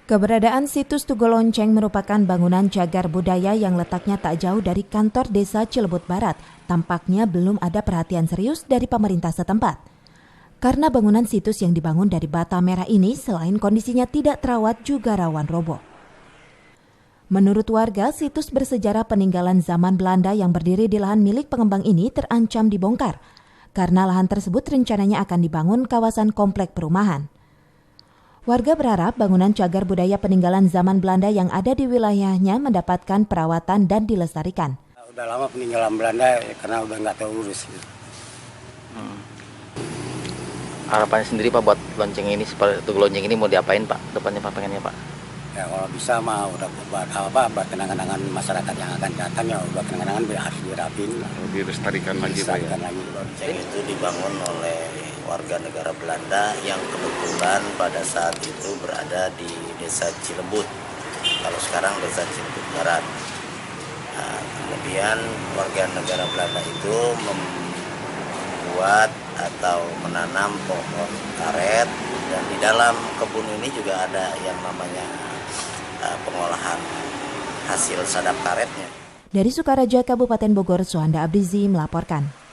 Keberadaan situs Tugu Lonceng merupakan bangunan cagar budaya yang letaknya tak jauh dari kantor desa Cilebut Barat. Tampaknya belum ada perhatian serius dari pemerintah setempat. Karena bangunan situs yang dibangun dari bata merah ini selain kondisinya tidak terawat juga rawan roboh. Menurut warga, situs bersejarah peninggalan zaman Belanda yang berdiri di lahan milik pengembang ini terancam dibongkar. Karena lahan tersebut rencananya akan dibangun kawasan komplek perumahan. Warga berharap bangunan cagar budaya peninggalan zaman Belanda yang ada di wilayahnya mendapatkan perawatan dan dilestarikan. Udah lama peninggalan Belanda karena udah nggak terurus. Harapannya sendiri Pak buat lonceng ini, Tugu Lonceng ini mau diapain Pak? Depannya Pak pengennya Pak? Ya kalau bisa mah udah buat kenang-kenangan masyarakat yang akan datang ya udah kenang-kenangan harus dirapin. Dilestarikan lagi Pak ya. Lonceng itu dibangun oleh warga negara Belanda yang kebetulan pada saat itu berada di desa Cilebut. Kalau sekarang desa Cilebut Barat. Nah, kemudian warga negara Belanda itu membuat atau menanam pohon karet, dan di dalam kebun ini juga ada yang namanya pengolahan hasil sadap karetnya. Dari Sukaraja, Kabupaten Bogor, Suhanda Abrizi melaporkan.